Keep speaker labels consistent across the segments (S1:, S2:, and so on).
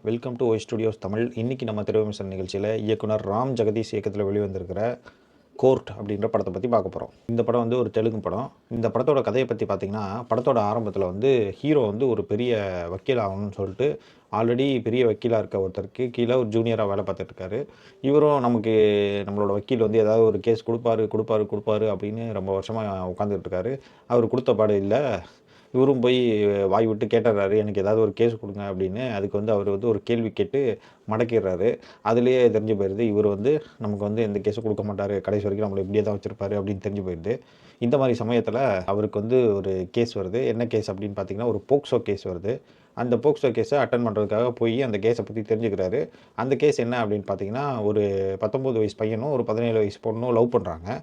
S1: Welcome to Y Studios Tamil. இன்றைக்கி நம்ம திரைவிமர்சன நிகழ்ச்சியில் இயக்குனர் ராம் ஜெகதீஷ் இயக்கத்தில் வெளிவந்திருக்கிற கோர்ட் அப்படின்ற படத்தை பற்றி பார்க்க போகிறோம். இந்த படம் வந்து ஒரு தெலுங்கு படம். இந்த படத்தோட கதையை பற்றி பார்த்திங்கன்னா, படத்தோட ஆரம்பத்தில் வந்து ஹீரோ வந்து ஒரு பெரிய வக்கீல் ஆகணும்னு சொல்லிட்டு ஆல்ரெடி பெரிய வக்கீலாக இருக்க ஒருத்தருக்கு கீழே ஒரு ஜூனியராக வேலை பார்த்துட்ருக்காரு. இவரும் நம்மளோட வக்கீல் வந்து ஏதாவது ஒரு கேஸ் கொடுப்பாரு அப்படின்னு ரொம்ப வருஷமாக உட்காந்துட்டு இருக்காரு. அவர் கொடுத்த பாடு இல்லை. இவரும் போய் வாய் விட்டு கேட்டுறாரு, எனக்கு ஏதாவது ஒரு கேஸ் கொடுங்க அப்படின்னு. அதுக்கு வந்து அவர் வந்து ஒரு கேள்வி கேட்டு மடக்கிடுறாரு. அதுலேயே தெரிஞ்சு போயிடுது, இவர் வந்து நமக்கு வந்து எந்த கேஸும் கொடுக்க மாட்டார், கடைசி வரைக்கும் நம்மளை இப்படியே தான் வச்சுருப்பாரு அப்படின்னு தெரிஞ்சு போயிடுது. இந்த மாதிரி சமயத்தில் அவருக்கு வந்து ஒரு கேஸ் வருது. என்ன கேஸ் அப்படின்னு பார்த்தீங்கன்னா, ஒரு போக்சோ கேஸ் வருது. அந்த போக்சோ கேஸை அட்டன் பண்ணுறதுக்காக போய் அந்த கேஸை பற்றி தெரிஞ்சுக்கிறாரு. அந்த கேஸ் என்ன அப்படின்னு பார்த்தீங்கன்னா, ஒரு 19 வயசு பையனும் ஒரு 17 வயசு பொண்ணும் லவ் பண்ணுறாங்க.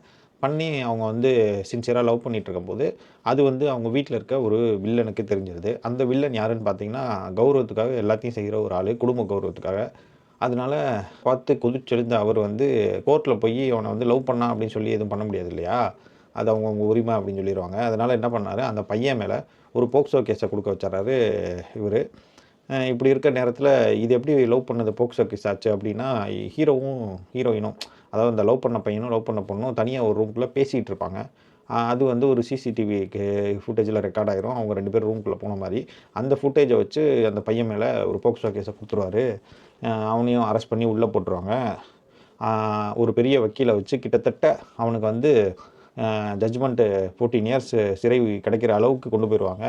S1: அவங்க வந்து சின்சியராக லவ் பண்ணிகிட்டு இருக்கும்போது அது வந்து அவங்க வீட்டில் இருக்க ஒரு வில்லனுக்கு தெரிஞ்சிருது. அந்த வில்லன் யாருன்னு பார்த்தீங்கன்னா, கௌரவத்துக்காக எல்லாத்தையும் செய்கிற ஒரு ஆள், குடும்ப கௌரவத்துக்காக. அதனால பார்த்து கொதிச்செழுந்த அவர் வந்து கோர்ட்டில் போய் அவனை வந்து லவ் பண்ணான் அப்படின்னு சொல்லி எதுவும் பண்ண முடியாது இல்லையா? அது அவங்கவுங்க உரிமை அப்படின்னு சொல்லிடுவாங்க. அதனால் என்ன பண்ணார், அந்த பையன் மேலே ஒரு போக்சோ கேஸை கொடுக்க வச்சிடறாரு இவர். இப்படி இருக்க நேரத்தில் இது எப்படி லவ் பண்ணது போக்சோ கேஸ் ஆச்சு அப்படின்னா, ஹீரோயினும் அதாவது அந்த லவ் பண்ண பையனும் லவ் பண்ண பொண்ணும் தனியாக ஒரு ரூம்குள்ளே பேசிகிட்டு இருப்பாங்க. அது வந்து ஒரு சிசிடிவி ஃபுட்டேஜில் ரெக்கார்ட் ஆயிரும். அவங்க 2 பேரும் ரூம்குள்ளே போன மாதிரி. அந்த ஃபுட்டேஜை வச்சு அந்த பையன் மேலே ஒரு போக்சோ கேஸை கொடுத்துருவாரு. அவனையும் அரெஸ்ட் பண்ணி உள்ளே போட்டுருவாங்க. ஒரு பெரிய வக்கீலை வச்சு கிட்டத்தட்ட அவனுக்கு வந்து ஜட்ஜ்மெண்ட்டு 14 இயர்ஸ் சிறை கிடைக்கிற அளவுக்கு கொண்டு போயிடுவாங்க.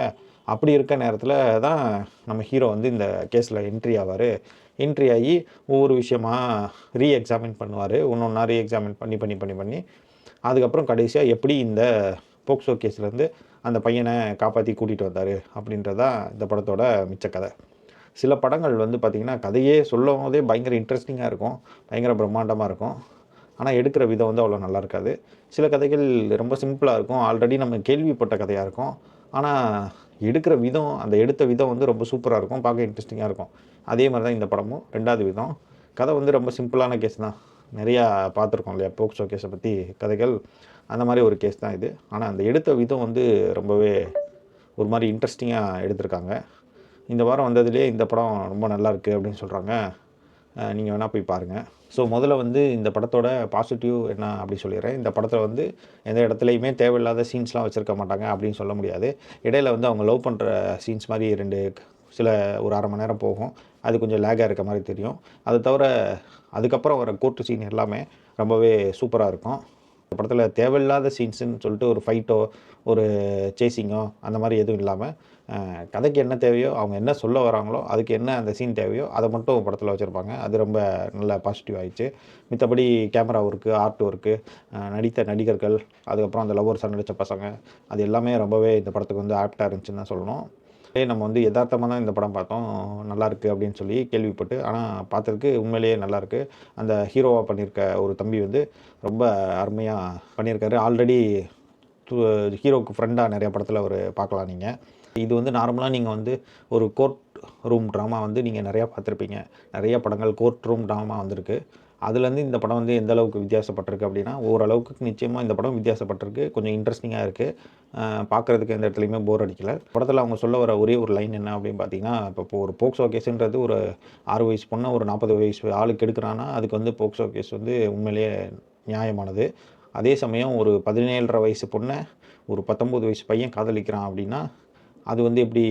S1: அப்படி இருக்க நேரத்தில் தான் நம்ம ஹீரோ வந்து இந்த கேஸில் என்ட்ரி ஆவார். என்ட்ரி ஆகி ஒவ்வொரு விஷயமா எக்ஸாமின் பண்ணுவார். ஒன்றா எக்ஸாமின் பண்ணி அதுக்கப்புறம் கடைசியாக எப்படி இந்த போக்சோ கேஸ்லேருந்து அந்த பையனை காப்பாற்றி கூட்டிகிட்டு வந்தார் அப்படின்றதான் இந்த படத்தோட மிச்ச கதை. சில படங்கள் வந்து பார்த்திங்கன்னா, கதையே சொல்லும் போதே பயங்கர இன்ட்ரெஸ்டிங்காக இருக்கும், பயங்கர பிரம்மாண்டமாக இருக்கும். ஆனால் எடுக்கிற விதம் வந்து அவ்வளோ நல்லா இருக்காது. சில கதைகள் ரொம்ப சிம்பிளாக இருக்கும், ஆல்ரெடி நம்ம கேள்விப்பட்ட கதையாக இருக்கும். ஆனால் எடுக்கிற விதம், அந்த எடுத்த விதம் வந்து ரொம்ப சூப்பராக இருக்கும், பார்க்க இன்ட்ரெஸ்டிங்காக இருக்கும். அதே மாதிரி தான் இந்த படமும். 2வது விதம், கதை வந்து ரொம்ப சிம்பிளான கேஸ் தான். நிறையா பார்த்துருக்கோம் இல்லையா போக்சோ கேஸை பற்றி கதைகள். அந்த மாதிரி ஒரு கேஸ் தான் இது. ஆனால் அந்த எடுத்த விதம் வந்து ரொம்பவே ஒரு மாதிரி இன்ட்ரெஸ்டிங்காக எடுத்திருக்காங்க. இந்த வாரம் வந்ததுலேயே இந்த படம் ரொம்ப நல்லாயிருக்கு அப்படின்னு சொல்கிறாங்க. நீங்கள் வேணால் போய் பாருங்கள். ஸோ முதல்ல வந்து இந்த படத்தோட பாசிட்டிவ் என்ன அப்படி சொல்லிடுறேன். இந்த படத்தில் வந்து எந்த இடத்துலையுமே தேவையில்லாத சீன்ஸ்லாம் வச்சுருக்க மாட்டாங்க அப்படின்னு சொல்ல முடியாது. இடையில வந்து அவங்க லவ் பண்ணுற சீன்ஸ் மாதிரி ஒரு அரை மணி நேரம் போகும். அது கொஞ்சம் லேகாக இருக்க மாதிரி தெரியும். அது தவிர அதுக்கப்புறம் வர கோர்ட்டு சீன் எல்லாமே ரொம்பவே சூப்பராக இருக்கும். இந்த படத்தில் தேவையில்லாத சீன்ஸுன்னு சொல்லிட்டு ஒரு ஃபைட்டோ ஒரு சேசிங்கோ அந்த மாதிரி எதுவும் இல்லாமல், கதைக்கு என்ன தேவையோ, அவங்க என்ன சொல்ல வராங்களோ, அதுக்கு என்ன அந்த சீன் தேவையோ அதை மட்டும் படத்தில் வச்சுருப்பாங்க. அது ரொம்ப நல்ல பாசிட்டிவ் ஆகிடுச்சு. மித்தபடி கேமரா ஒர்க்கு, ஆர்ட் ஒர்க்கு, நடித்த நடிகர்கள், அதுக்கப்புறம் அந்த லவ்வர்ஸாக நடித்த பசங்க, அது எல்லாமே ரொம்பவே இந்த படத்துக்கு வந்து ஆப்டாக இருந்துச்சுன்னு தான் சொல்லணும். நம்ம வந்து எதார்த்தமாக தான் இந்த படம் பார்த்தோம், நல்லாயிருக்கு அப்படின்னு சொல்லி கேள்விப்பட்டு. ஆனால் பார்த்ததுக்கு உண்மையிலேயே நல்லாயிருக்கு. அந்த ஹீரோவாக பண்ணியிருக்க ஒரு தம்பி வந்து ரொம்ப அருமையாக பண்ணியிருக்காரு. ஆல்ரெடி ஹீரோவுக்கு ஃப்ரெண்டாக நிறைய படத்தில் அவர் பார்க்கலாம் நீங்கள். இது வந்து நார்மலாக நீங்கள் வந்து ஒரு கோர்ட் ரூம் ட்ராமா வந்து நீங்கள் நிறையா பார்த்துருப்பீங்க. நிறைய படங்கள் கோர்ட் ரூம் ட்ராமா வந்திருக்கு. அதுலேருந்து இந்த படம் வந்து எந்த அளவுக்கு வித்தியாசப்பட்டிருக்கு அப்படின்னா, ஓரளவுக்கு நிச்சயமாக இந்த படம் வித்தியாசப்பட்டிருக்கு. கொஞ்சம் இன்ட்ரெஸ்டிங்காக இருக்குது. பார்க்குறதுக்கு எந்த இடத்துலையுமே போர் அடிக்கல. படத்தில் அவங்க சொல்ல வர ஒரே ஒரு லைன் என்ன அப்படின்னு பார்த்தீங்கன்னா, இப்போ ஒரு போக்சோ கேஸுன்றது ஒரு 6 வயசு பொண்ணை ஒரு 40 வயசு ஆளுக்கு எடுக்கிறான்னா, அதுக்கு வந்து போக்சோ கேஸ் வந்து உண்மையிலேயே நியாயமானது. அதே சமயம் ஒரு 17.5 வயசு பொண்ணை ஒரு 19 வயசு பையன் காதலிக்கிறான் அப்படின்னா, அது வந்து எப்படி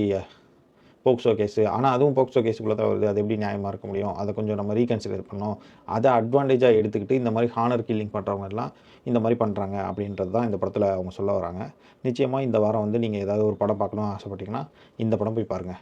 S1: போக்சோ கேஸு. ஆனால் அதுவும் போக்சோ கேஸுக்குள்ளே தான் வருது. அது எப்படி நியாயமாக இருக்க முடியும்? அதை கொஞ்சம் நம்ம ரீகன்சிடர் பண்ணணும். அதை அட்வான்டேஜாக எடுத்துக்கிட்டு இந்த மாதிரி ஹானர் கில்லிங் பண்ணுறவங்க எல்லாம் இந்த மாதிரி பண்ணுறாங்க அப்படின்றது தான் இந்த படத்தில் அவங்க சொல்ல வராங்க. நிச்சயமாக இந்த வாரம் வந்து நீங்கள் ஏதாவது ஒரு படம் பார்க்கணும்னு ஆசைப்பட்டீங்கன்னா இந்த படம் போய் பாருங்கள்.